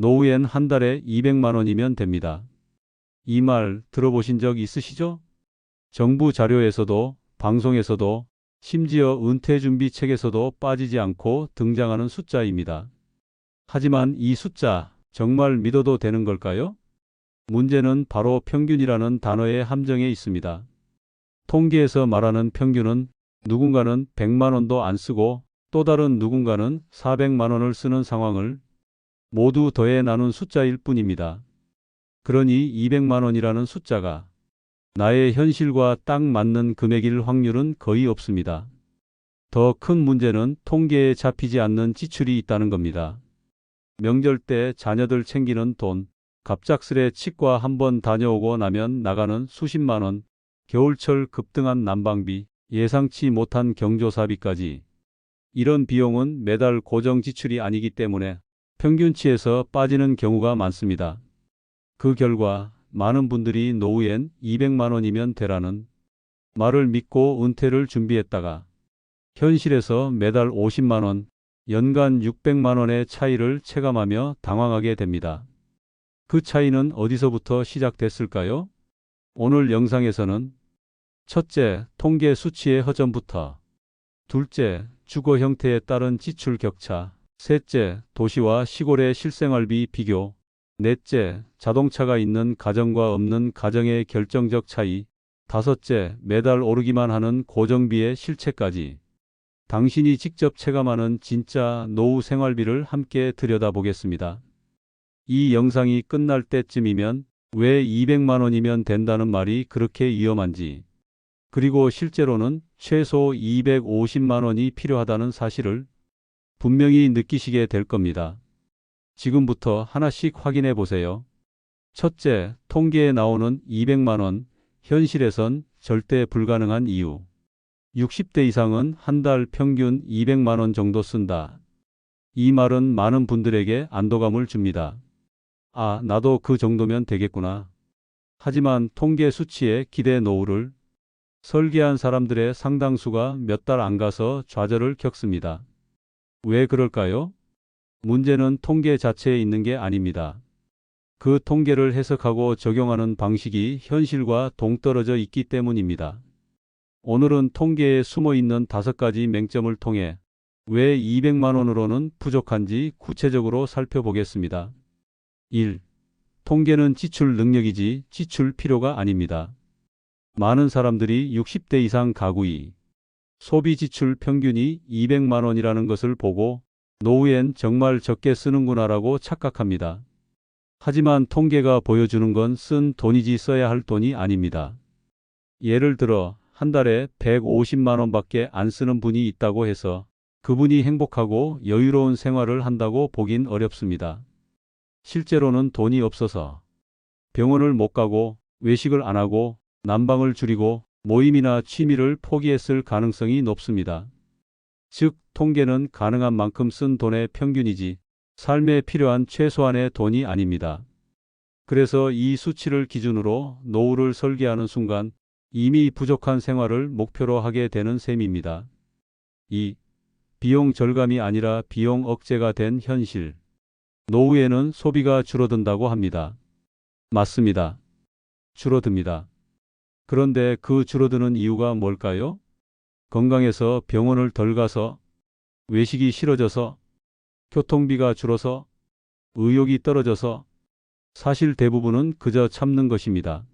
노후엔 한 달에 200만 원이면 됩니다. 이 말 들어보신 적 있으시죠? 정부 자료에서도 방송에서도 심지어 은퇴준비 책에서도 빠지지 않고 등장하는 숫자입니다. 하지만 이 숫자 정말 믿어도 되는 걸까요? 문제는 바로 평균이라는 단어의 함정에 있습니다. 통계에서 말하는 평균은 누군가는 100만 원도 안 쓰고 또 다른 누군가는 400만 원을 쓰는 상황을 모두 더해 나눈 숫자일 뿐입니다. 그러니 200만 원이라는 숫자가 나의 현실과 딱 맞는 금액일 확률은 거의 없습니다. 더 큰 문제는 통계에 잡히지 않는 지출이 있다는 겁니다. 명절 때 자녀들 챙기는 돈, 갑작스레 치과 한번 다녀오고 나면 나가는 수십만 원, 겨울철 급등한 난방비, 예상치 못한 경조사비까지. 이런 비용은 매달 고정 지출이 아니기 때문에 평균치에서 빠지는 경우가 많습니다. 그 결과 많은 분들이 노후엔 200만 원이면 되라는 말을 믿고 은퇴를 준비했다가 현실에서 매달 50만 원, 연간 600만 원의 차이를 체감하며 당황하게 됩니다. 그 차이는 어디서부터 시작됐을까요? 오늘 영상에서는 첫째, 통계 수치의 허점부터, 둘째, 주거 형태에 따른 지출 격차, 셋째, 도시와 시골의 실생활비 비교, 넷째, 자동차가 있는 가정과 없는 가정의 결정적 차이, 다섯째, 매달 오르기만 하는 고정비의 실체까지 당신이 직접 체감하는 진짜 노후 생활비를 함께 들여다보겠습니다. 이 영상이 끝날 때쯤이면 왜 200만 원이면 된다는 말이 그렇게 위험한지, 그리고 실제로는 최소 250만 원이 필요하다는 사실을 분명히 느끼시게 될 겁니다. 지금부터 하나씩 확인해 보세요. 첫째, 통계에 나오는 200만 원, 현실에선 절대 불가능한 이유. 60대 이상은 한 달 평균 200만 원 정도 쓴다. 이 말은 많은 분들에게 안도감을 줍니다. 아, 나도 그 정도면 되겠구나. 하지만 통계 수치에 기대 노후를 설계한 사람들의 상당수가 몇 달 안 가서 좌절을 겪습니다. 왜 그럴까요? 문제는 통계 자체에 있는 게 아닙니다. 그 통계를 해석하고 적용하는 방식이 현실과 동떨어져 있기 때문입니다. 오늘은 통계에 숨어 있는 5가지 맹점을 통해 왜 200만 원으로는 부족한지 구체적으로 살펴보겠습니다. 1. 통계는 지출 능력이지 지출 필요가 아닙니다. 많은 사람들이 60대 이상 가구의 소비 지출 평균이 200만 원이라는 것을 보고 노후엔 정말 적게 쓰는구나라고 착각합니다. 하지만 통계가 보여주는 건 쓴 돈이지 써야 할 돈이 아닙니다. 예를 들어 한 달에 150만 원밖에 안 쓰는 분이 있다고 해서 그분이 행복하고 여유로운 생활을 한다고 보긴 어렵습니다. 실제로는 돈이 없어서 병원을 못 가고 외식을 안 하고 난방을 줄이고 모임이나 취미를 포기했을 가능성이 높습니다. 즉, 통계는 가능한 만큼 쓴 돈의 평균이지 삶에 필요한 최소한의 돈이 아닙니다. 그래서 이 수치를 기준으로 노후를 설계하는 순간 이미 부족한 생활을 목표로 하게 되는 셈입니다. 2. 비용 절감이 아니라 비용 억제가 된 현실. 노후에는 소비가 줄어든다고 합니다. 맞습니다. 줄어듭니다. 그런데 그 줄어드는 이유가 뭘까요? 건강해서 병원을 덜 가서, 외식이 싫어져서, 교통비가 줄어서, 의욕이 떨어져서, 사실 대부분은 그저 참는 것입니다.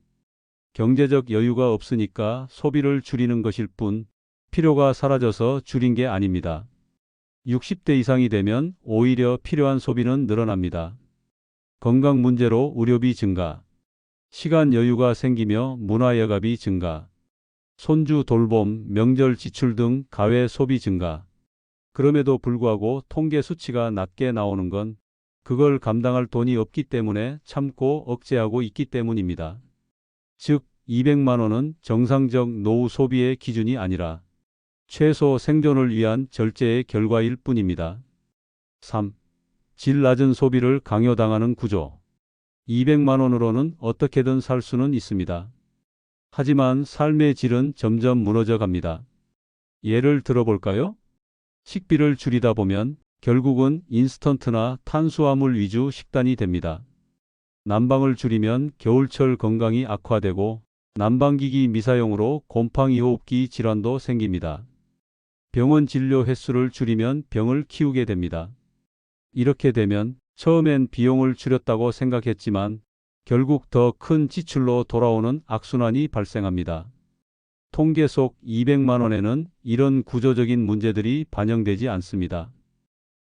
경제적 여유가 없으니까 소비를 줄이는 것일 뿐 필요가 사라져서 줄인 게 아닙니다. 60대 이상이 되면 오히려 필요한 소비는 늘어납니다. 건강 문제로 의료비 증가, 시간 여유가 생기며 문화여갑이 증가, 손주 돌봄, 명절 지출 등 가외 소비 증가. 그럼에도 불구하고 통계 수치가 낮게 나오는 건 그걸 감당할 돈이 없기 때문에 참고 억제하고 있기 때문입니다. 즉, 200만 원은 정상적 노후 소비의 기준이 아니라 최소 생존을 위한 절제의 결과일 뿐입니다. 3. 질 낮은 소비를 강요당하는 구조. 200만 원으로는 어떻게든 살 수는 있습니다. 하지만 삶의 질은 점점 무너져 갑니다. 예를 들어볼까요? 식비를 줄이다 보면 결국은 인스턴트나 탄수화물 위주 식단이 됩니다. 난방을 줄이면 겨울철 건강이 악화되고 난방기기 미사용으로 곰팡이 호흡기 질환도 생깁니다. 병원 진료 횟수를 줄이면 병을 키우게 됩니다. 이렇게 되면 처음엔 비용을 줄였다고 생각했지만 결국 더 큰 지출로 돌아오는 악순환이 발생합니다. 통계 속 200만 원에는 이런 구조적인 문제들이 반영되지 않습니다.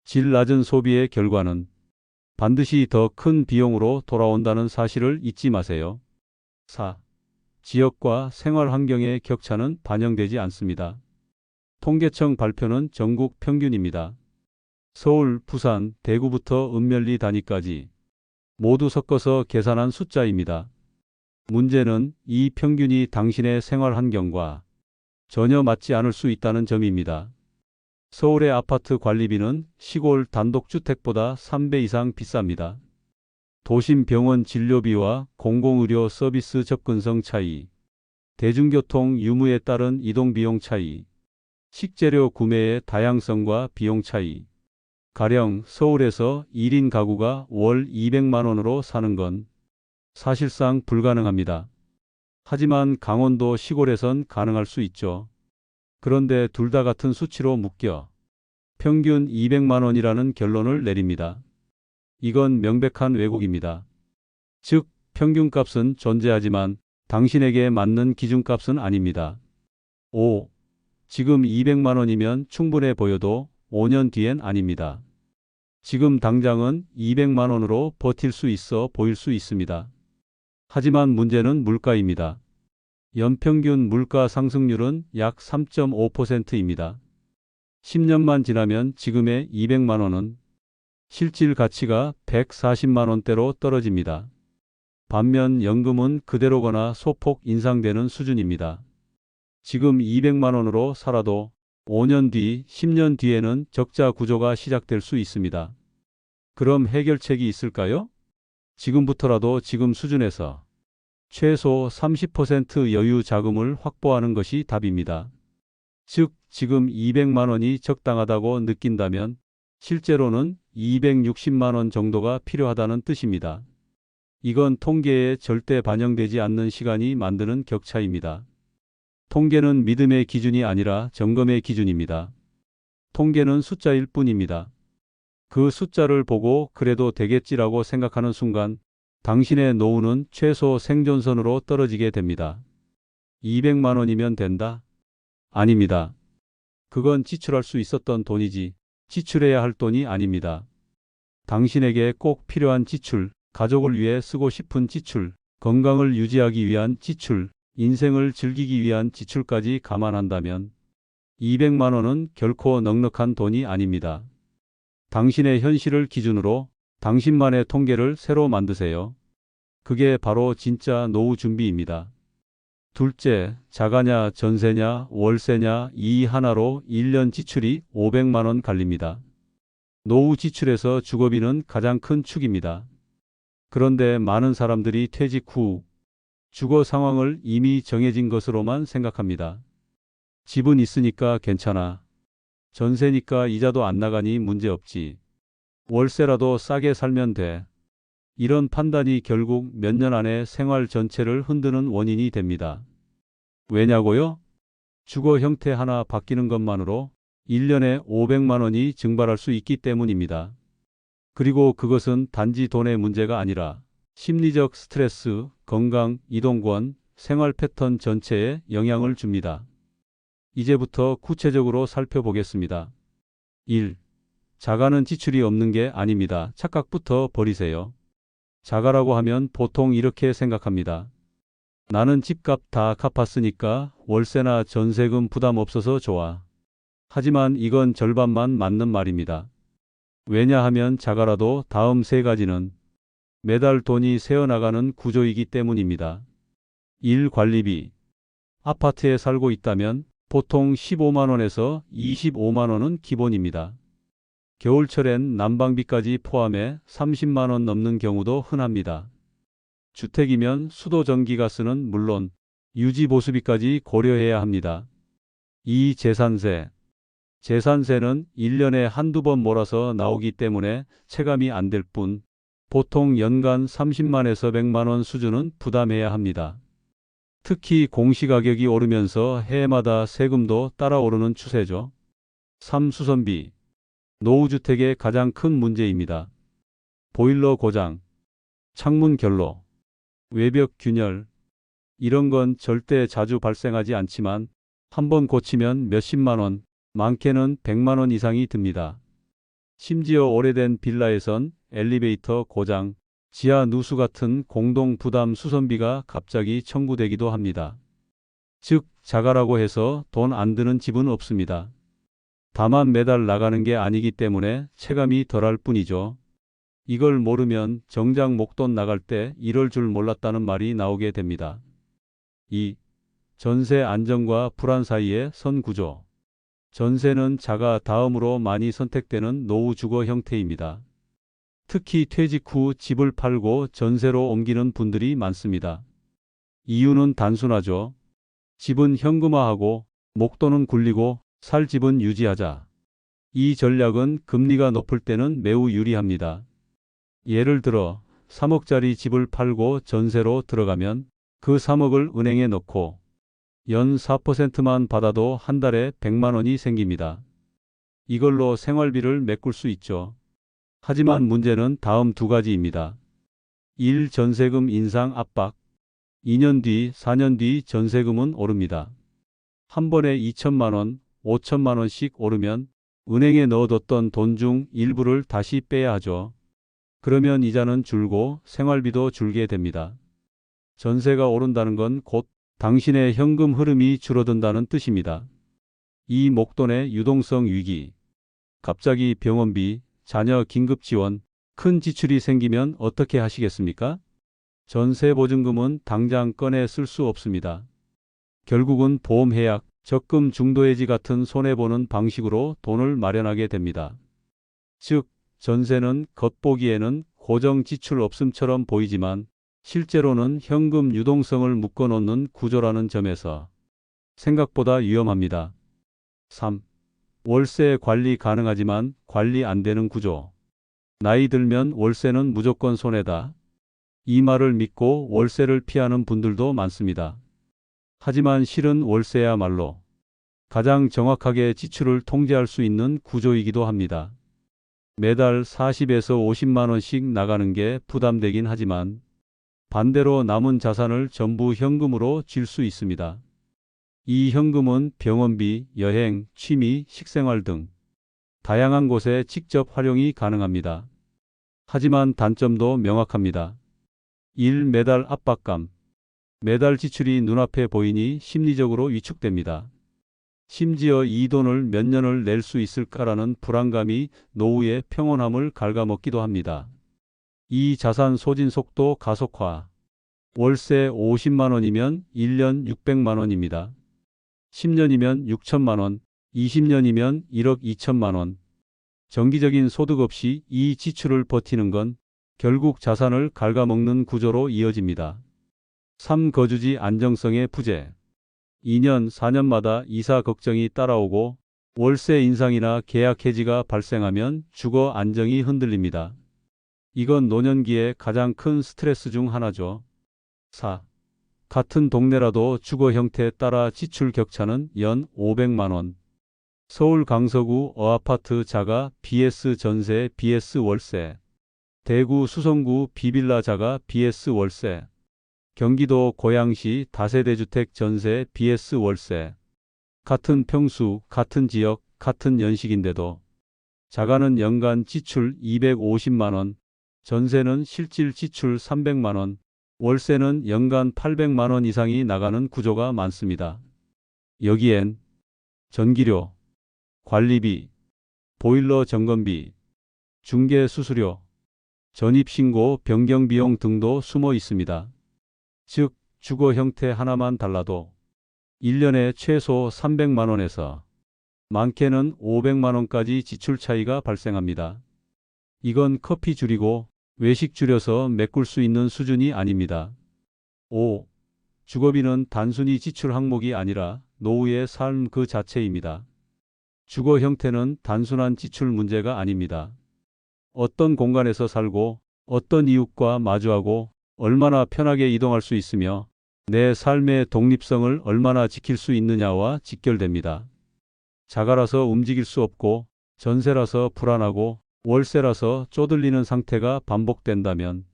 질 낮은 소비의 결과는 반드시 더 큰 비용으로 돌아온다는 사실을 잊지 마세요. 4. 지역과 생활 환경의 격차는 반영되지 않습니다. 통계청 발표는 전국 평균입니다. 서울, 부산, 대구부터 읍면리 단위까지 모두 섞어서 계산한 숫자입니다. 문제는 이 평균이 당신의 생활 환경과 전혀 맞지 않을 수 있다는 점입니다. 서울의 아파트 관리비는 시골 단독주택보다 3배 이상 비쌉니다. 도심 병원 진료비와 공공의료 서비스 접근성 차이, 대중교통 유무에 따른 이동비용 차이, 식재료 구매의 다양성과 비용 차이. 가령 서울에서 1인 가구가 월 200만 원으로 사는 건 사실상 불가능합니다. 하지만 강원도 시골에선 가능할 수 있죠. 그런데 둘 다 같은 수치로 묶여 평균 200만 원이라는 결론을 내립니다. 이건 명백한 왜곡입니다. 즉, 평균값은 존재하지만 당신에게 맞는 기준값은 아닙니다. 5. 지금 200만 원이면 충분해 보여도 5년 뒤엔 아닙니다. 지금 당장은 200만 원으로 버틸 수 있어 보일 수 있습니다. 하지만 문제는 물가입니다. 연평균 물가 상승률은 약 3.5%입니다. 10년만 지나면 지금의 200만 원은 실질 가치가 140만 원대로 떨어집니다. 반면 연금은 그대로거나 소폭 인상되는 수준입니다. 지금 200만 원으로 살아도 5년 뒤, 10년 뒤에는 적자 구조가 시작될 수 있습니다. 그럼 해결책이 있을까요? 지금부터라도 지금 수준에서 최소 30% 여유 자금을 확보하는 것이 답입니다. 즉, 지금 200만 원이 적당하다고 느낀다면 실제로는 260만 원 정도가 필요하다는 뜻입니다. 이건 통계에 절대 반영되지 않는 시간이 만드는 격차입니다. 통계는 믿음의 기준이 아니라 점검의 기준입니다. 통계는 숫자일 뿐입니다. 그 숫자를 보고 그래도 되겠지라고 생각하는 순간 당신의 노후는 최소 생존선으로 떨어지게 됩니다. 200만 원이면 된다? 아닙니다. 그건 지출할 수 있었던 돈이지 지출해야 할 돈이 아닙니다. 당신에게 꼭 필요한 지출, 가족을 위해 쓰고 싶은 지출, 건강을 유지하기 위한 지출, 인생을 즐기기 위한 지출까지 감안한다면 200만 원은 결코 넉넉한 돈이 아닙니다. 당신의 현실을 기준으로 당신만의 통계를 새로 만드세요. 그게 바로 진짜 노후 준비입니다. 둘째, 자가냐, 전세냐, 월세냐 이 하나로 1년 지출이 500만 원 갈립니다. 노후 지출에서 주거비는 가장 큰 축입니다. 그런데 많은 사람들이 퇴직 후 주거 상황을 이미 정해진 것으로만 생각합니다. 집은 있으니까 괜찮아. 전세니까 이자도 안 나가니 문제없지. 월세라도 싸게 살면 돼. 이런 판단이 결국 몇 년 안에 생활 전체를 흔드는 원인이 됩니다. 왜냐고요? 주거 형태 하나 바뀌는 것만으로 1년에 500만 원이 증발할 수 있기 때문입니다. 그리고 그것은 단지 돈의 문제가 아니라 심리적 스트레스, 건강, 이동권, 생활 패턴 전체에 영향을 줍니다. 이제부터 구체적으로 살펴보겠습니다. 1. 자가는 지출이 없는 게 아닙니다. 착각부터 버리세요. 자가라고 하면 보통 이렇게 생각합니다. 나는 집값 다 갚았으니까 월세나 전세금 부담 없어서 좋아. 하지만 이건 절반만 맞는 말입니다. 왜냐하면 자가라도 다음 세 가지는 매달 돈이 새어나가는 구조이기 때문입니다. 1. 관리비. 아파트에 살고 있다면 보통 15만 원에서 25만 원은 기본입니다. 겨울철엔 난방비까지 포함해 30만 원 넘는 경우도 흔합니다. 주택이면 수도 전기가스는 물론 유지 보수비까지 고려해야 합니다. 2. 재산세. 재산세는 1년에 한두 번 몰아서 나오기 때문에 체감이 안 될 뿐, 보통 연간 30만에서 100만 원 수준은 부담해야 합니다. 특히 공시가격이 오르면서 해마다 세금도 따라 오르는 추세죠. 3. 수선비. 노후주택의 가장 큰 문제입니다. 보일러 고장, 창문 결로, 외벽 균열, 이런 건 절대 자주 발생하지 않지만 한번 고치면 몇십만 원, 많게는 100만 원 이상이 듭니다. 심지어 오래된 빌라에선 엘리베이터 고장, 지하 누수 같은 공동 부담 수선비가 갑자기 청구되기도 합니다. 즉, 자가라고 해서 돈 안 드는 집은 없습니다. 다만 매달 나가는 게 아니기 때문에 체감이 덜할 뿐이죠. 이걸 모르면 정작 목돈 나갈 때 이럴 줄 몰랐다는 말이 나오게 됩니다. 2. 전세 안정과 불안 사이의 선 구조. 전세는 자가 다음으로 많이 선택되는 노후 주거 형태입니다. 특히 퇴직 후 집을 팔고 전세로 옮기는 분들이 많습니다. 이유는 단순하죠. 집은 현금화하고 목돈은 굴리고 살 집은 유지하자. 이 전략은 금리가 높을 때는 매우 유리합니다. 예를 들어 3억짜리 집을 팔고 전세로 들어가면 그 3억을 은행에 넣고 연 4%만 받아도 한 달에 100만 원이 생깁니다. 이걸로 생활비를 메꿀 수 있죠. 하지만 문제는 다음 두 가지입니다. 1. 전세금 인상 압박. 2년 뒤, 4년 뒤 전세금은 오릅니다. 한 번에 2천만 원, 5천만 원씩 오르면 은행에 넣어뒀던 돈 중 일부를 다시 빼야 하죠. 그러면 이자는 줄고 생활비도 줄게 됩니다. 전세가 오른다는 건 곧 당신의 현금 흐름이 줄어든다는 뜻입니다. 이 목돈의 유동성 위기. 갑자기 병원비, 자녀 긴급 지원, 큰 지출이 생기면 어떻게 하시겠습니까? 전세 보증금은 당장 꺼내 쓸 수 없습니다. 결국은 보험해약, 적금 중도해지 같은 손해보는 방식으로 돈을 마련하게 됩니다. 즉, 전세는 겉보기에는 고정 지출 없음처럼 보이지만 실제로는 현금 유동성을 묶어놓는 구조라는 점에서 생각보다 위험합니다. 3. 월세 관리 가능하지만 관리 안 되는 구조. 나이 들면 월세는 무조건 손해다. 이 말을 믿고 월세를 피하는 분들도 많습니다. 하지만 실은 월세야말로 가장 정확하게 지출을 통제할 수 있는 구조이기도 합니다. 매달 40에서 50만 원씩 나가는 게 부담되긴 하지만 반대로 남은 자산을 전부 현금으로 쥘 수 있습니다. 이 현금은 병원비, 여행, 취미, 식생활 등 다양한 곳에 직접 활용이 가능합니다. 하지만 단점도 명확합니다. 1. 매달 압박감. 매달 지출이 눈앞에 보이니 심리적으로 위축됩니다. 심지어 이 돈을 몇 년을 낼 수 있을까라는 불안감이 노후의 평온함을 갉아먹기도 합니다. 이 자산 소진 속도 가속화. 월세 50만 원이면 1년 600만 원입니다. 10년이면 6천만 원, 20년이면 1억 2천만 원. 정기적인 소득 없이 이 지출을 버티는 건 결국 자산을 갉아먹는 구조로 이어집니다. 3. 거주지 안정성의 부재. 2년, 4년마다 이사 걱정이 따라오고 월세 인상이나 계약 해지가 발생하면 주거 안정이 흔들립니다. 이건 노년기의 가장 큰 스트레스 중 하나죠. 4. 같은 동네라도 주거 형태에 따라 지출 격차는 연 500만 원. 서울 강서구 어아파트 자가 vs 전세 vs 월세. 대구 수성구 비빌라 자가 vs 월세. 경기도 고양시 다세대주택 전세 vs 월세. 같은 평수, 같은 지역, 같은 연식인데도 자가는 연간 지출 250만 원, 전세는 실질 지출 300만 원, 월세는 연간 800만 원 이상이 나가는 구조가 많습니다. 여기엔 전기료, 관리비, 보일러 점검비, 중개 수수료, 전입신고 변경 비용 등도 숨어 있습니다. 즉, 주거 형태 하나만 달라도 1년에 최소 300만 원에서 많게는 500만 원까지 지출 차이가 발생합니다. 이건 커피 줄이고 외식 줄여서 메꿀 수 있는 수준이 아닙니다. 5. 주거비는 단순히 지출 항목이 아니라 노후의 삶 그 자체입니다. 주거 형태는 단순한 지출 문제가 아닙니다. 어떤 공간에서 살고 어떤 이웃과 마주하고 얼마나 편하게 이동할 수 있으며 내 삶의 독립성을 얼마나 지킬 수 있느냐와 직결됩니다. 자가라서 움직일 수 없고 전세라서 불안하고 월세라서 쪼들리는 상태가 반복된다면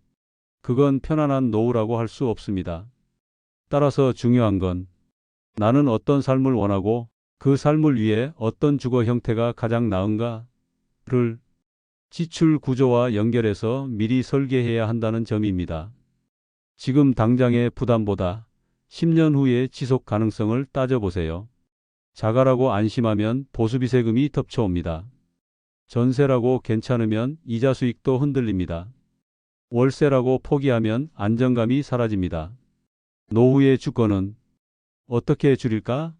그건 편안한 노후라고 할 수 없습니다. 따라서 중요한 건 나는 어떤 삶을 원하고 그 삶을 위해 어떤 주거 형태가 가장 나은가를 지출 구조와 연결해서 미리 설계해야 한다는 점입니다. 지금 당장의 부담보다 10년 후의 지속 가능성을 따져보세요. 자가라고 안심하면 보수비 세금이 덮쳐옵니다. 전세라고 괜찮으면 이자 수익도 흔들립니다. 월세라고 포기하면 안정감이 사라집니다. 노후의 주거는 어떻게 줄일까?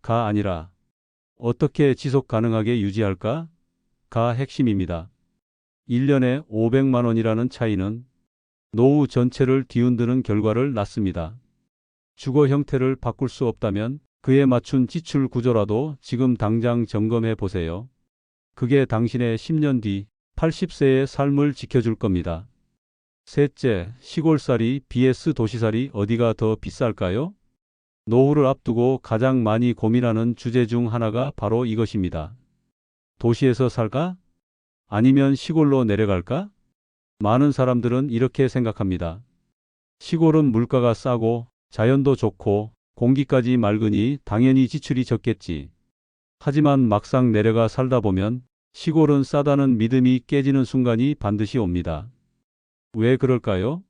가 아니라 어떻게 지속 가능하게 유지할까? 가 핵심입니다. 1년에 500만 원이라는 차이는 노후 전체를 뒤흔드는 결과를 낳습니다. 주거 형태를 바꿀 수 없다면 그에 맞춘 지출 구조라도 지금 당장 점검해 보세요. 그게 당신의 10년 뒤 80세의 삶을 지켜줄 겁니다. 셋째, 시골살이 vs 도시살이 어디가 더 비쌀까요? 노후를 앞두고 가장 많이 고민하는 주제 중 하나가 바로 이것입니다. 도시에서 살까? 아니면 시골로 내려갈까? 많은 사람들은 이렇게 생각합니다. 시골은 물가가 싸고 자연도 좋고 공기까지 맑으니 당연히 지출이 적겠지. 하지만 막상 내려가 살다 보면 시골은 싸다는 믿음이 깨지는 순간이 반드시 옵니다. 왜 그럴까요?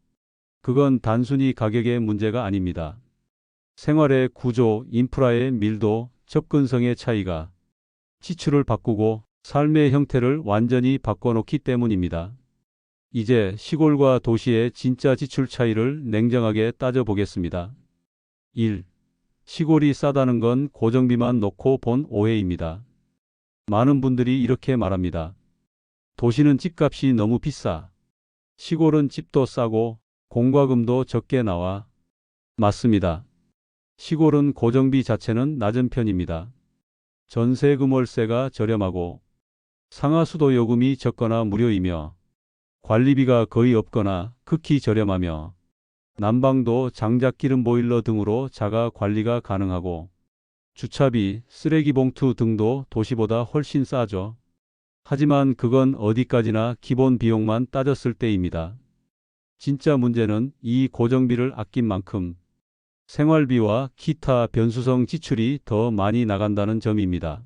그건 단순히 가격의 문제가 아닙니다. 생활의 구조, 인프라의 밀도, 접근성의 차이가 지출을 바꾸고 삶의 형태를 완전히 바꿔놓기 때문입니다. 이제 시골과 도시의 진짜 지출 차이를 냉정하게 따져보겠습니다. 1. 시골이 싸다는 건 고정비만 놓고 본 오해입니다. 많은 분들이 이렇게 말합니다. 도시는 집값이 너무 비싸. 시골은 집도 싸고 공과금도 적게 나와. 맞습니다. 시골은 고정비 자체는 낮은 편입니다. 전세금 월세가 저렴하고 상하수도 요금이 적거나 무료이며 관리비가 거의 없거나 극히 저렴하며 난방도 장작기름 보일러 등으로 자가 관리가 가능하고 주차비, 쓰레기 봉투 등도 도시보다 훨씬 싸죠. 하지만 그건 어디까지나 기본 비용만 따졌을 때입니다. 진짜 문제는 이 고정비를 아낀 만큼 생활비와 기타 변수성 지출이 더 많이 나간다는 점입니다.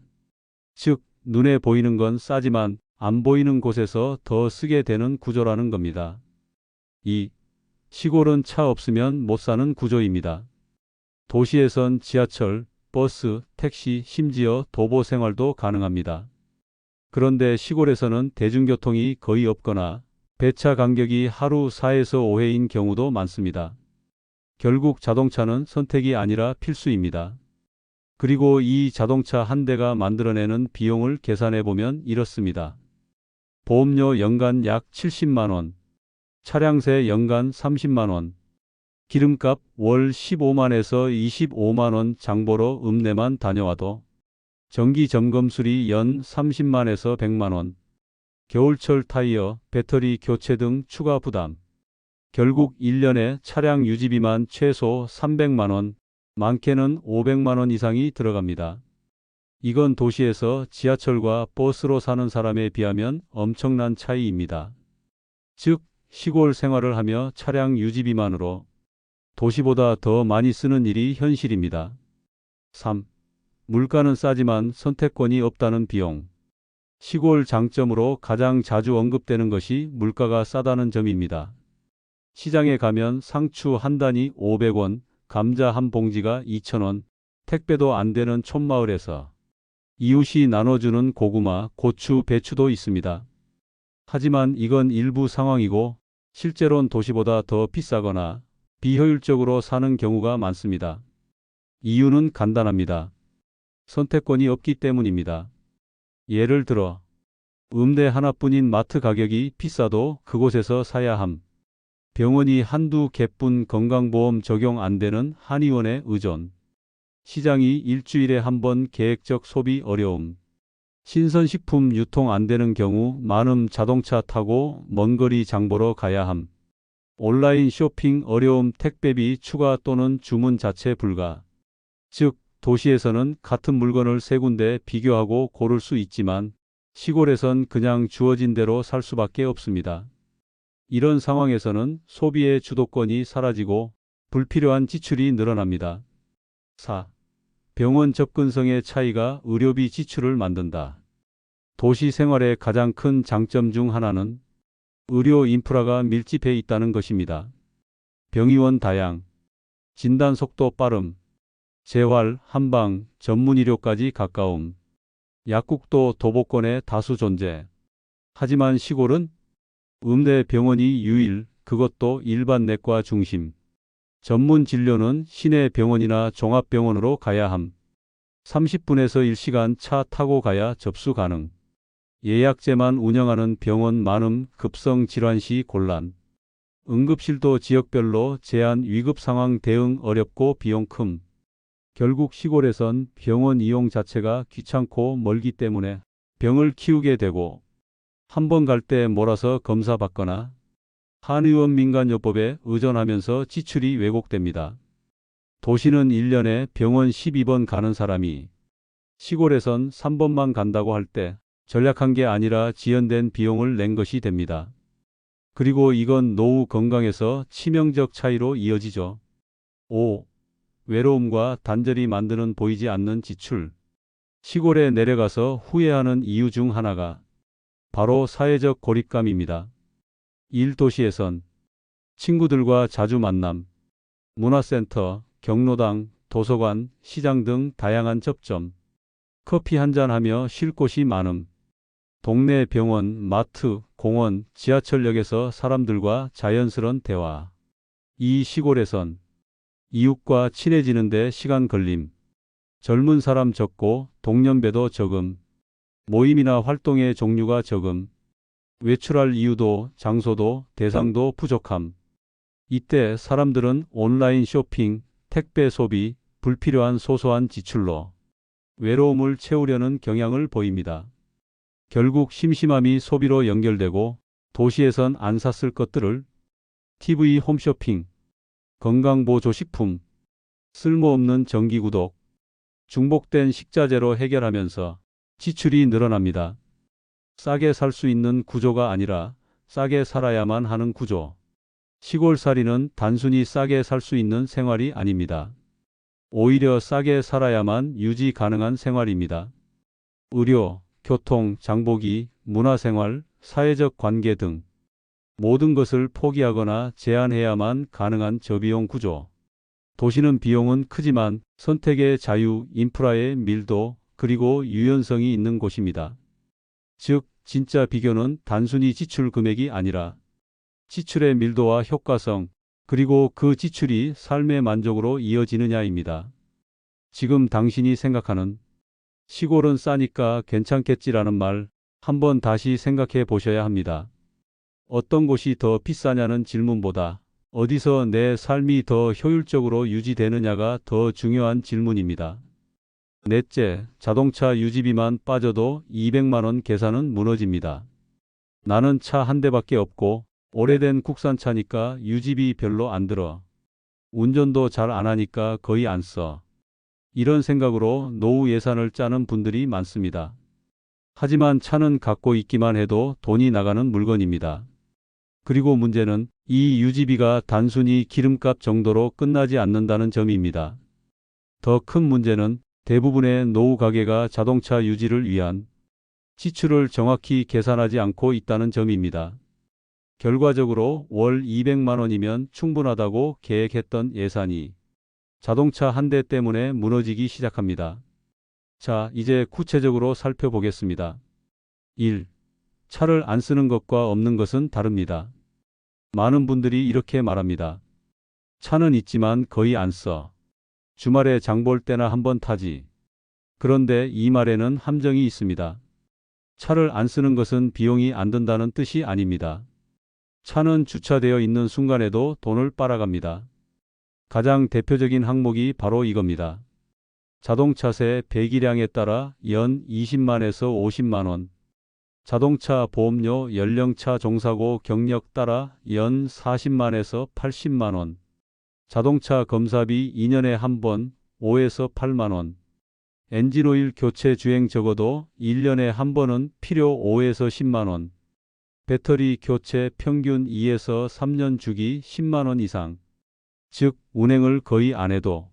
즉, 눈에 보이는 건 싸지만 안 보이는 곳에서 더 쓰게 되는 구조라는 겁니다. 2. 시골은 차 없으면 못 사는 구조입니다. 도시에선 지하철, 버스, 택시, 심지어 도보 생활도 가능합니다. 그런데 시골에서는 대중교통이 거의 없거나 배차 간격이 하루 4에서 5회인 경우도 많습니다. 결국 자동차는 선택이 아니라 필수입니다. 그리고 이 자동차 한 대가 만들어내는 비용을 계산해 보면 이렇습니다. 보험료 연간 약 70만 원, 차량세 연간 30만 원, 기름값 월 15만에서 25만 원 장보러 읍내만 다녀와도 정기 점검 수리 연 30만에서 100만 원, 겨울철 타이어, 배터리 교체 등 추가 부담. 결국 1년에 차량 유지비만 최소 300만 원, 많게는 500만 원 이상이 들어갑니다. 이건 도시에서 지하철과 버스로 사는 사람에 비하면 엄청난 차이입니다. 즉, 시골 생활을 하며 차량 유지비만으로 도시보다 더 많이 쓰는 일이 현실입니다. 3. 물가는 싸지만 선택권이 없다는 비용. 시골 장점으로 가장 자주 언급되는 것이 물가가 싸다는 점입니다. 시장에 가면 상추 한 단이 500원, 감자 한 봉지가 2,000원, 택배도 안 되는 촌마을에서 이웃이 나눠주는 고구마, 고추, 배추도 있습니다. 하지만 이건 일부 상황이고 실제로는 도시보다 더 비싸거나 비효율적으로 사는 경우가 많습니다. 이유는 간단합니다. 선택권이 없기 때문입니다. 예를 들어 읍내 하나뿐인 마트 가격이 비싸도 그곳에서 사야 함. 병원이 한두 개뿐 건강보험 적용 안 되는 한의원에 의존. 시장이 일주일에 한 번 계획적 소비 어려움. 신선식품 유통 안 되는 경우 많음 자동차 타고 먼 거리 장보러 가야 함. 온라인 쇼핑 어려움 택배비 추가 또는 주문 자체 불가. 즉, 도시에서는 같은 물건을 세 군데 비교하고 고를 수 있지만 시골에선 그냥 주어진 대로 살 수밖에 없습니다. 이런 상황에서는 소비의 주도권이 사라지고 불필요한 지출이 늘어납니다. 4. 병원 접근성의 차이가 의료비 지출을 만든다. 도시 생활의 가장 큰 장점 중 하나는 의료 인프라가 밀집해 있다는 것입니다. 병의원 다양, 진단 속도 빠름, 재활, 한방, 전문의료까지 가까움, 약국도 도보권에 다수 존재. 하지만 시골은 음대 병원이 유일, 그것도 일반 내과 중심. 전문 진료는 시내 병원이나 종합병원으로 가야 함. 30분에서 1시간 차 타고 가야 접수 가능. 예약제만 운영하는 병원 많음 급성 질환 시 곤란. 응급실도 지역별로 제한 위급 상황 대응 어렵고 비용 큼. 결국 시골에선 병원 이용 자체가 귀찮고 멀기 때문에 병을 키우게 되고 한 번 갈 때 몰아서 검사 받거나 한의원 민간요법에 의존하면서 지출이 왜곡됩니다. 도시는 1년에 병원 12번 가는 사람이 시골에선 3번만 간다고 할 때 전략한 게 아니라 지연된 비용을 낸 것이 됩니다. 그리고 이건 노후 건강에서 치명적 차이로 이어지죠. 5. 외로움과 단절이 만드는 보이지 않는 지출. 시골에 내려가서 후회하는 이유 중 하나가 바로 사회적 고립감입니다. 일도시에선 친구들과 자주 만남, 문화센터, 경로당, 도서관, 시장 등 다양한 접점, 커피 한잔 하며 쉴 곳이 많음, 동네 병원, 마트, 공원, 지하철역에서 사람들과 자연스런 대화. 이 시골에선 이웃과 친해지는데 시간 걸림, 젊은 사람 적고 동년배도 적음, 모임이나 활동의 종류가 적음, 외출할 이유도 장소도 대상도 부족함. 이때 사람들은 온라인 쇼핑, 택배 소비, 불필요한 소소한 지출로 외로움을 채우려는 경향을 보입니다. 결국 심심함이 소비로 연결되고 도시에선 안 샀을 것들을 TV 홈쇼핑, 건강보조식품, 쓸모없는 정기구독, 중복된 식자재로 해결하면서 지출이 늘어납니다. 싸게 살 수 있는 구조가 아니라 싸게 살아야만 하는 구조. 시골살이는 단순히 싸게 살 수 있는 생활이 아닙니다. 오히려 싸게 살아야만 유지 가능한 생활입니다. 의료, 교통, 장보기, 문화생활, 사회적 관계 등 모든 것을 포기하거나 제한해야만 가능한 저비용 구조. 도시는 비용은 크지만 선택의 자유, 인프라의 밀도, 그리고 유연성이 있는 곳입니다. 즉, 진짜 비교는 단순히 지출 금액이 아니라 지출의 밀도와 효과성, 그리고 그 지출이 삶의 만족으로 이어지느냐입니다. 지금 당신이 생각하는 시골은 싸니까 괜찮겠지라는 말 한번 다시 생각해 보셔야 합니다. 어떤 곳이 더 비싸냐는 질문보다 어디서 내 삶이 더 효율적으로 유지되느냐가 더 중요한 질문입니다. 넷째, 자동차 유지비만 빠져도 200만 원 계산은 무너집니다. 나는 차 한 대밖에 없고 오래된 국산차니까 유지비 별로 안 들어. 운전도 잘 안 하니까 거의 안 써. 이런 생각으로 노후 예산을 짜는 분들이 많습니다. 하지만 차는 갖고 있기만 해도 돈이 나가는 물건입니다. 그리고 문제는 이 유지비가 단순히 기름값 정도로 끝나지 않는다는 점입니다. 더 큰 문제는 대부분의 노후 가계가 자동차 유지를 위한 지출을 정확히 계산하지 않고 있다는 점입니다. 결과적으로 월 200만 원이면 충분하다고 계획했던 예산이 자동차 한 대 때문에 무너지기 시작합니다. 자, 이제 구체적으로 살펴보겠습니다. 1. 차를 안 쓰는 것과 없는 것은 다릅니다. 많은 분들이 이렇게 말합니다. 차는 있지만 거의 안 써. 주말에 장볼 때나 한번 타지. 그런데 이 말에는 함정이 있습니다. 차를 안 쓰는 것은 비용이 안 든다는 뜻이 아닙니다. 차는 주차되어 있는 순간에도 돈을 빨아갑니다. 가장 대표적인 항목이 바로 이겁니다. 자동차세 배기량에 따라 연 20만에서 50만 원. 자동차 보험료 연령차 종사고 경력 따라 연 40만에서 80만 원. 자동차 검사비 2년에 한 번 5에서 8만 원. 엔진오일 교체 주행 적어도 1년에 한 번은 필요 5에서 10만 원. 배터리 교체 평균 2에서 3년 주기 10만 원 이상. 즉 운행을 거의 안 해도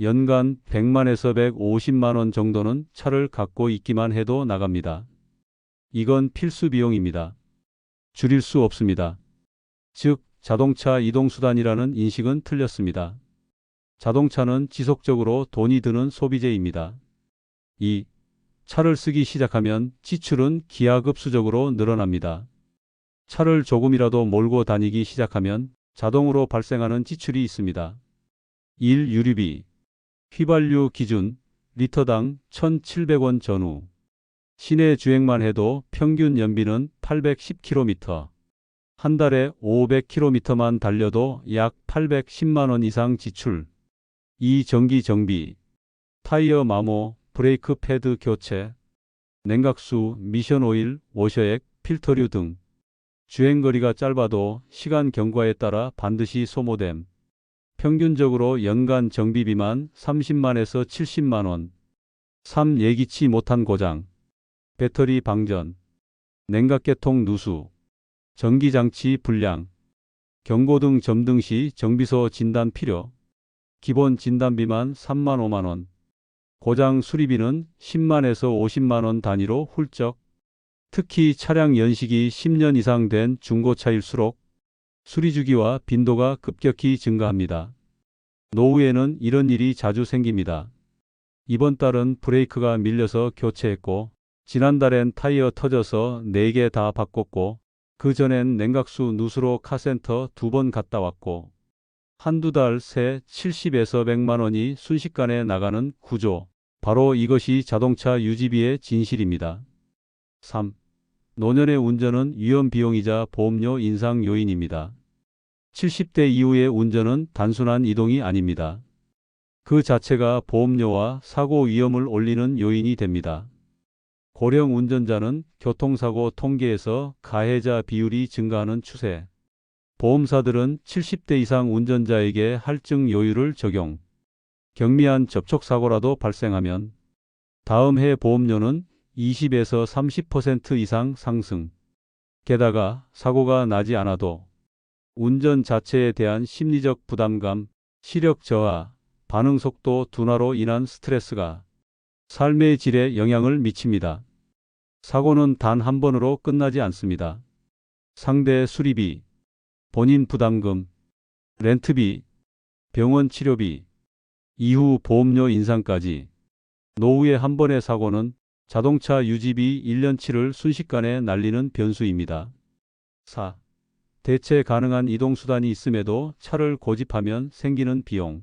연간 100만에서 150만 원 정도는 차를 갖고 있기만 해도 나갑니다. 이건 필수 비용입니다. 줄일 수 없습니다. 즉 자동차 이동수단이라는 인식은 틀렸습니다. 자동차는 지속적으로 돈이 드는 소비재입니다. 2. 차를 쓰기 시작하면 지출은 기하급수적으로 늘어납니다. 차를 조금이라도 몰고 다니기 시작하면 자동으로 발생하는 지출이 있습니다. 1. 유류비. 휘발유 기준 리터당 1,700원 전후. 시내 주행만 해도 평균 연비는 810km. 한 달에 500km만 달려도 약 810만 원 이상 지출. 2. 정기 정비. 타이어 마모, 브레이크 패드 교체, 냉각수, 미션 오일, 워셔액, 필터류 등. 주행거리가 짧아도 시간 경과에 따라 반드시 소모됨. 평균적으로 연간 정비비만 30만에서 70만 원. 3. 예기치 못한 고장. 배터리 방전, 냉각계통 누수, 전기장치 불량, 경고등 점등 시 정비소 진단 필요. 기본 진단비만 3만 5만 원. 고장 수리비는 10만에서 50만 원 단위로 훌쩍. 특히 차량 연식이 10년 이상 된 중고차일수록 수리 주기와 빈도가 급격히 증가합니다. 노후에는 이런 일이 자주 생깁니다. 이번 달은 브레이크가 밀려서 교체했고 지난달엔 타이어 터져서 4개 다 바꿨고 그 전엔 냉각수 누수로 카센터 2번 갔다 왔고 한두 달 새 70에서 100만 원이 순식간에 나가는 구조. 바로 이것이 자동차 유지비의 진실입니다. 3. 노년의 운전은 위험 비용이자 보험료 인상 요인입니다. 70대 이후의 운전은 단순한 이동이 아닙니다. 그 자체가 보험료와 사고 위험을 올리는 요인이 됩니다. 고령 운전자는 교통사고 통계에서 가해자 비율이 증가하는 추세. 보험사들은 70대 이상 운전자에게 할증 요율을 적용. 경미한 접촉사고라도 발생하면 다음 해 보험료는 20에서 30% 이상 상승. 게다가 사고가 나지 않아도 운전 자체에 대한 심리적 부담감, 시력 저하, 반응 속도 둔화로 인한 스트레스가 삶의 질에 영향을 미칩니다. 사고는 단 한 번으로 끝나지 않습니다. 상대 수리비, 본인 부담금, 렌트비, 병원 치료비, 이후 보험료 인상까지. 노후의 한 번의 사고는 자동차 유지비 1년치를 순식간에 날리는 변수입니다. 4. 대체 가능한 이동수단이 있음에도 차를 고집하면 생기는 비용.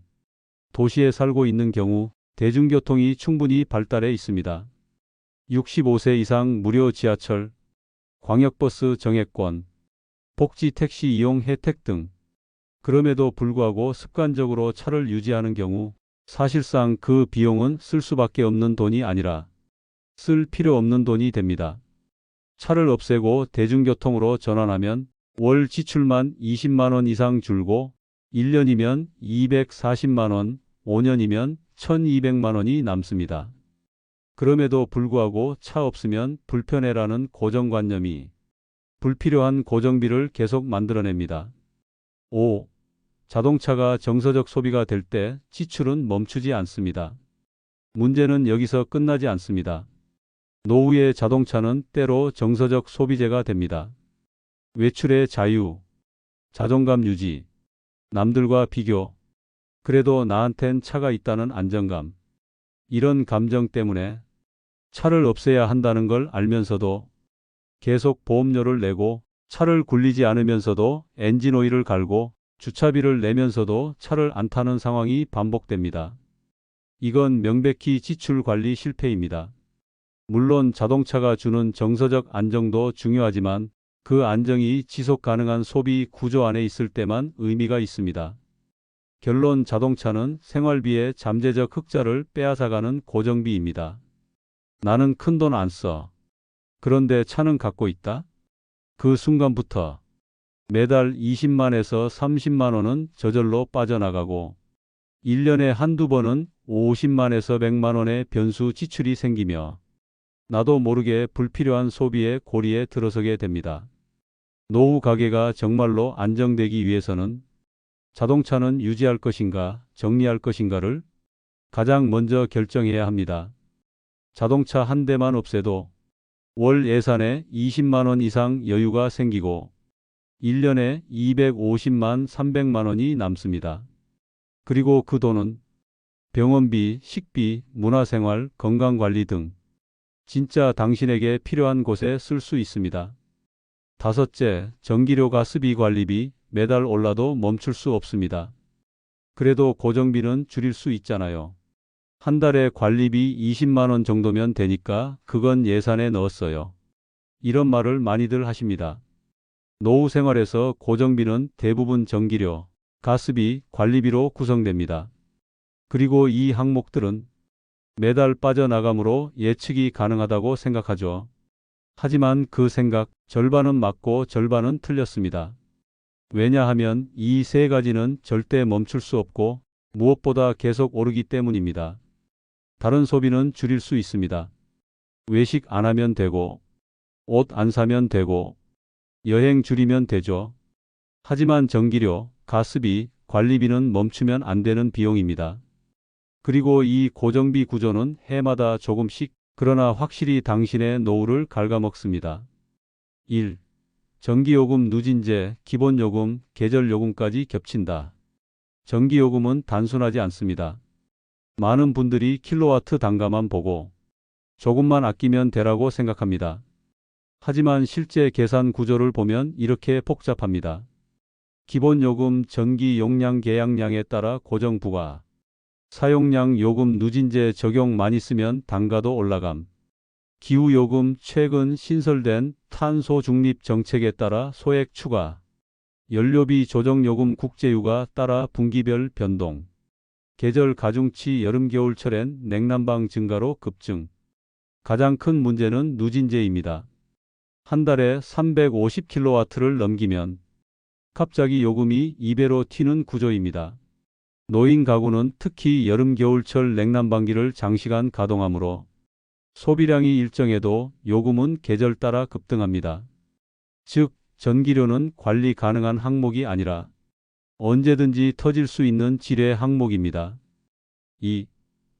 도시에 살고 있는 경우 대중교통이 충분히 발달해 있습니다. 65세 이상 무료 지하철, 광역버스 정액권, 복지 택시 이용 혜택 등. 그럼에도 불구하고 습관적으로 차를 유지하는 경우 사실상 그 비용은 쓸 수밖에 없는 돈이 아니라 쓸 필요 없는 돈이 됩니다. 차를 없애고 대중교통으로 전환하면 월 지출만 20만 원 이상 줄고 1년이면 240만 원, 5년이면 1200만 원이 남습니다. 그럼에도 불구하고 차 없으면 불편해라는 고정관념이 불필요한 고정비를 계속 만들어냅니다. 5. 자동차가 정서적 소비가 될 때 지출은 멈추지 않습니다. 문제는 여기서 끝나지 않습니다. 노후의 자동차는 때로 정서적 소비재가 됩니다. 외출의 자유, 자존감 유지, 남들과 비교, 그래도 나한텐 차가 있다는 안정감. 이런 감정 때문에 차를 없애야 한다는 걸 알면서도 계속 보험료를 내고 차를 굴리지 않으면서도 엔진 오일을 갈고 주차비를 내면서도 차를 안 타는 상황이 반복됩니다. 이건 명백히 지출 관리 실패입니다. 물론 자동차가 주는 정서적 안정도 중요하지만 그 안정이 지속 가능한 소비 구조 안에 있을 때만 의미가 있습니다. 결론 자동차는 생활비의 잠재적 흑자를 빼앗아가는 고정비입니다. 나는 큰돈 안 써. 그런데 차는 갖고 있다? 그 순간부터 매달 20만에서 30만 원은 저절로 빠져나가고 1년에 한두 번은 50만에서 100만 원의 변수 지출이 생기며 나도 모르게 불필요한 소비의 고리에 들어서게 됩니다. 노후 가계가 정말로 안정되기 위해서는 자동차는 유지할 것인가, 정리할 것인가를 가장 먼저 결정해야 합니다. 자동차 한 대만 없애도 월 예산에 20만 원 이상 여유가 생기고 1년에 250만, 300만 원이 남습니다. 그리고 그 돈은 병원비, 식비, 문화생활, 건강관리 등 진짜 당신에게 필요한 곳에 쓸 수 있습니다. 다섯째, 전기료, 가스비, 관리비 매달 올라도 멈출 수 없습니다. 그래도 고정비는 줄일 수 있잖아요. 한 달에 관리비 20만 원 정도면 되니까 그건 예산에 넣었어요. 이런 말을 많이들 하십니다. 노후 생활에서 고정비는 대부분 전기료, 가스비, 관리비로 구성됩니다. 그리고 이 항목들은 매달 빠져나가므로 예측이 가능하다고 생각하죠. 하지만 그 생각 절반은 맞고 절반은 틀렸습니다. 왜냐하면 이 세 가지는 절대 멈출 수 없고 무엇보다 계속 오르기 때문입니다. 다른 소비는 줄일 수 있습니다. 외식 안 하면 되고, 옷 안 사면 되고, 여행 줄이면 되죠. 하지만 전기료, 가스비, 관리비는 멈추면 안 되는 비용입니다. 그리고 이 고정비 구조는 해마다 조금씩 그러나 확실히 당신의 노후를 갉아먹습니다. 1. 전기요금 누진제, 기본요금, 계절요금까지 겹친다. 전기요금은 단순하지 않습니다. 많은 분들이 킬로와트 단가만 보고 조금만 아끼면 되라고 생각합니다. 하지만 실제 계산 구조를 보면 이렇게 복잡합니다. 기본요금, 전기 용량 계약량에 따라 고정 부과, 사용량 요금 누진제 적용 많이 쓰면 단가도 올라감. 기후요금 최근 신설된 탄소 중립 정책에 따라 소액 추가. 연료비 조정요금 국제유가 따라 분기별 변동. 계절 가중치 여름 겨울철엔 냉난방 증가로 급증. 가장 큰 문제는 누진제입니다. 한 달에 350kW를 넘기면 갑자기 요금이 2배로 튀는 구조입니다. 노인 가구는 특히 여름 겨울철 냉난방기를 장시간 가동하므로 소비량이 일정해도 요금은 계절 따라 급등합니다. 즉, 전기료는 관리 가능한 항목이 아니라 언제든지 터질 수 있는 지뢰 항목입니다. 2.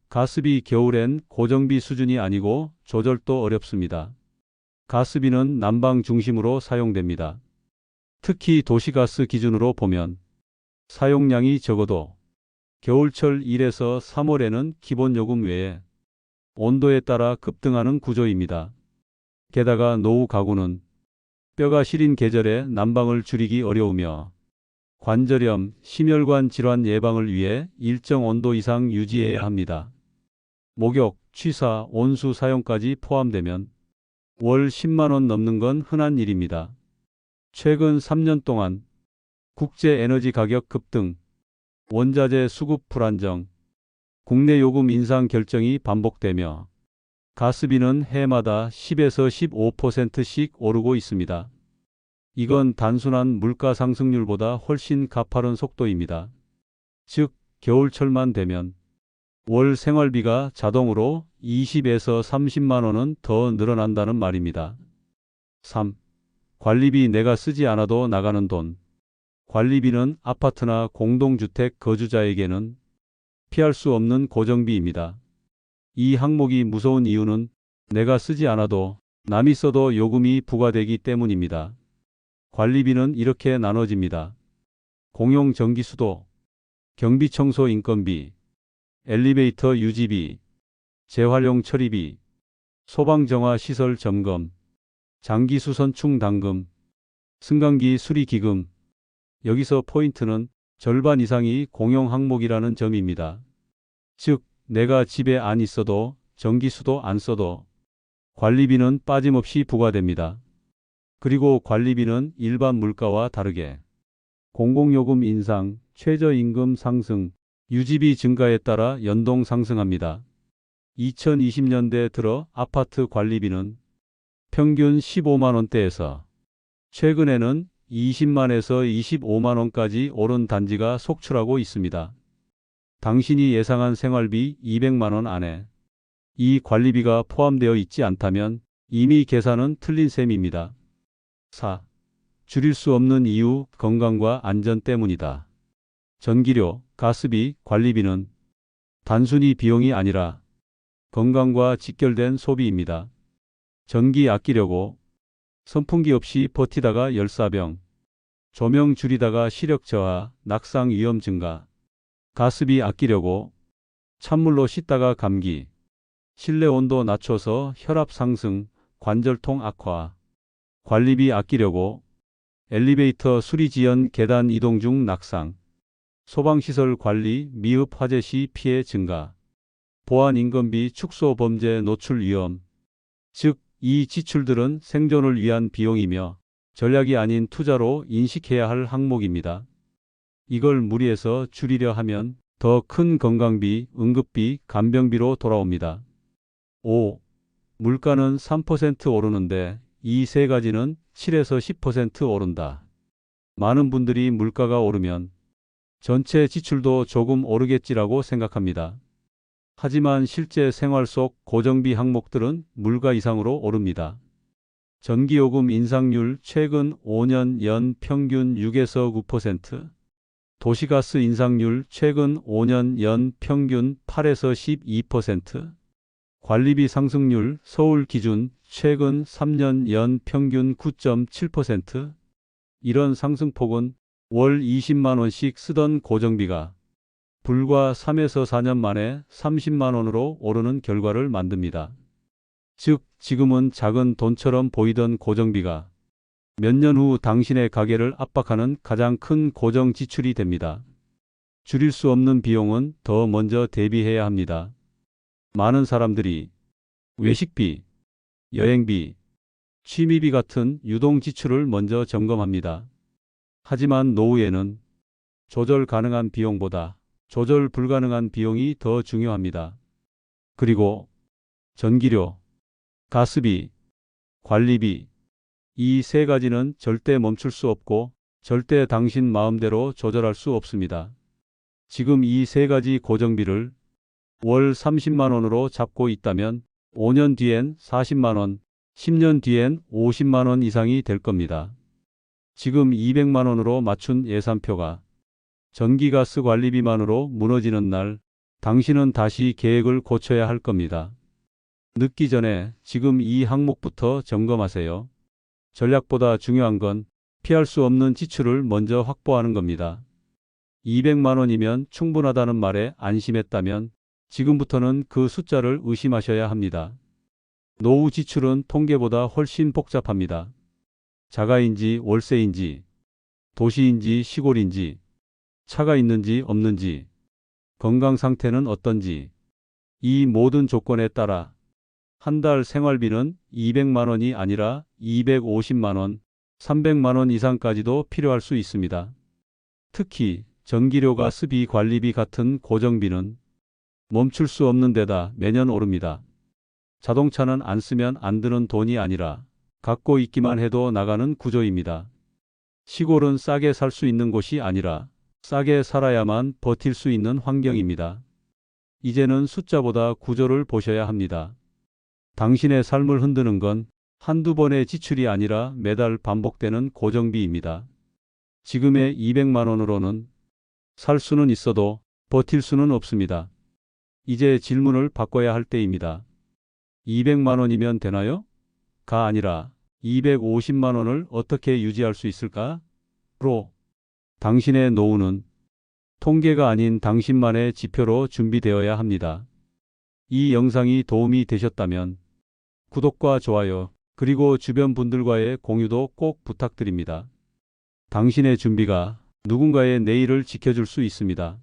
가스비, 겨울엔 고정비 수준이 아니고 조절도 어렵습니다. 가스비는 난방 중심으로 사용됩니다. 특히 도시가스 기준으로 보면 사용량이 적어도 겨울철 1에서 3월에는 기본요금 외에 온도에 따라 급등하는 구조입니다. 게다가 노후 가구는 뼈가 시린 계절에 난방을 줄이기 어려우며 관절염, 심혈관 질환 예방을 위해 일정 온도 이상 유지해야 합니다. 목욕, 취사, 온수 사용까지 포함되면 월 10만 원 넘는 건 흔한 일입니다. 최근 3년 동안 국제 에너지 가격 급등, 원자재 수급 불안정, 국내 요금 인상 결정이 반복되며 가스비는 해마다 10에서 15%씩 오르고 있습니다. 이건 단순한 물가 상승률보다 훨씬 가파른 속도입니다. 즉, 겨울철만 되면 월 생활비가 자동으로 20에서 30만 원은 더 늘어난다는 말입니다. 3. 관리비, 내가 쓰지 않아도 나가는 돈. 관리비는 아파트나 공동주택 거주자에게는 피할 수 없는 고정비입니다. 이 항목이 무서운 이유는 내가 쓰지 않아도 남이 써도 요금이 부과되기 때문입니다. 관리비는 이렇게 나눠집니다. 공용 전기수도, 경비청소 인건비, 엘리베이터 유지비, 재활용 처리비, 소방정화 시설 점검, 장기수 선충 당금, 승강기 수리 기금. 여기서 포인트는 절반 이상이 공용 항목이라는 점입니다. 즉, 내가 집에 안 있어도 전기수도 안 써도 관리비는 빠짐없이 부과됩니다. 그리고 관리비는 일반 물가와 다르게 공공요금 인상, 최저임금 상승, 유지비 증가에 따라 연동 상승합니다. 2020년대 들어 아파트 관리비는 평균 15만 원대에서 최근에는 20만에서 25만 원까지 오른 단지가 속출하고 있습니다. 당신이 예상한 생활비 200만 원 안에 이 관리비가 포함되어 있지 않다면 이미 계산은 틀린 셈입니다. 4. 줄일 수 없는 이유, 건강과 안전 때문이다. 전기료, 가스비, 관리비는 단순히 비용이 아니라 건강과 직결된 소비입니다. 전기 아끼려고 선풍기 없이 버티다가 열사병, 조명 줄이다가 시력 저하, 낙상 위험 증가, 가스비 아끼려고 찬물로 씻다가 감기, 실내 온도 낮춰서 혈압 상승, 관절통 악화, 관리비 아끼려고 엘리베이터 수리 지연 계단 이동 중 낙상, 소방시설 관리 미흡 화재 시 피해 증가, 보안 인건비 축소 범죄 노출 위험, 즉 이 지출들은 생존을 위한 비용이며 전략이 아닌 투자로 인식해야 할 항목입니다. 이걸 무리해서 줄이려 하면 더 큰 건강비, 응급비, 간병비로 돌아옵니다. 5. 물가는 3% 오르는데 이 세 가지는 7에서 10% 오른다. 많은 분들이 물가가 오르면 전체 지출도 조금 오르겠지라고 생각합니다. 하지만 실제 생활 속 고정비 항목들은 물가 이상으로 오릅니다. 전기요금 인상률 최근 5년 연 평균 6에서 9%, 도시가스 인상률 최근 5년 연 평균 8에서 12%, 관리비 상승률 서울 기준 최근 3년 연 평균 9.7%, 이런 상승폭은 월 20만 원씩 쓰던 고정비가 불과 3에서 4년 만에 30만 원으로 오르는 결과를 만듭니다. 즉, 지금은 작은 돈처럼 보이던 고정비가 몇 년 후 당신의 가계를 압박하는 가장 큰 고정 지출이 됩니다. 줄일 수 없는 비용은 더 먼저 대비해야 합니다. 많은 사람들이 외식비, 여행비, 취미비 같은 유동 지출을 먼저 점검합니다. 하지만 노후에는 조절 가능한 비용보다 조절 불가능한 비용이 더 중요합니다. 그리고 전기료, 가스비, 관리비, 이 세 가지는 절대 멈출 수 없고 절대 당신 마음대로 조절할 수 없습니다. 지금 이 세 가지 고정비를 월 30만 원으로 잡고 있다면 5년 뒤엔 40만 원, 10년 뒤엔 50만 원 이상이 될 겁니다. 지금 200만 원으로 맞춘 예산표가 전기가스 관리비만으로 무너지는 날 당신은 다시 계획을 고쳐야 할 겁니다. 늦기 전에 지금 이 항목부터 점검하세요. 전략보다 중요한 건 피할 수 없는 지출을 먼저 확보하는 겁니다. 200만 원이면 충분하다는 말에 안심했다면 지금부터는 그 숫자를 의심하셔야 합니다. 노후 지출은 통계보다 훨씬 복잡합니다. 자가인지 월세인지, 도시인지 시골인지, 차가 있는지 없는지, 건강 상태는 어떤지, 이 모든 조건에 따라 한 달 생활비는 200만 원이 아니라 250만 원, 300만 원 이상까지도 필요할 수 있습니다. 특히 전기료, 가스비, 관리비 같은 고정비는 멈출 수 없는 데다 매년 오릅니다. 자동차는 안 쓰면 안 드는 돈이 아니라 갖고 있기만 해도 나가는 구조입니다. 시골은 싸게 살 수 있는 곳이 아니라 싸게 살아야만 버틸 수 있는 환경입니다. 이제는 숫자보다 구조를 보셔야 합니다. 당신의 삶을 흔드는 건 한두 번의 지출이 아니라 매달 반복되는 고정비입니다. 지금의 200만 원으로는 살 수는 있어도 버틸 수는 없습니다. 이제 질문을 바꿔야 할 때입니다. 200만 원이면 되나요? 가 아니라 250만 원을 어떻게 유지할 수 있을까? 로 당신의 노후는 통계가 아닌 당신만의 지표로 준비되어야 합니다. 이 영상이 도움이 되셨다면 구독과 좋아요, 그리고 주변 분들과의 공유도 꼭 부탁드립니다. 당신의 준비가 누군가의 내일을 지켜줄 수 있습니다.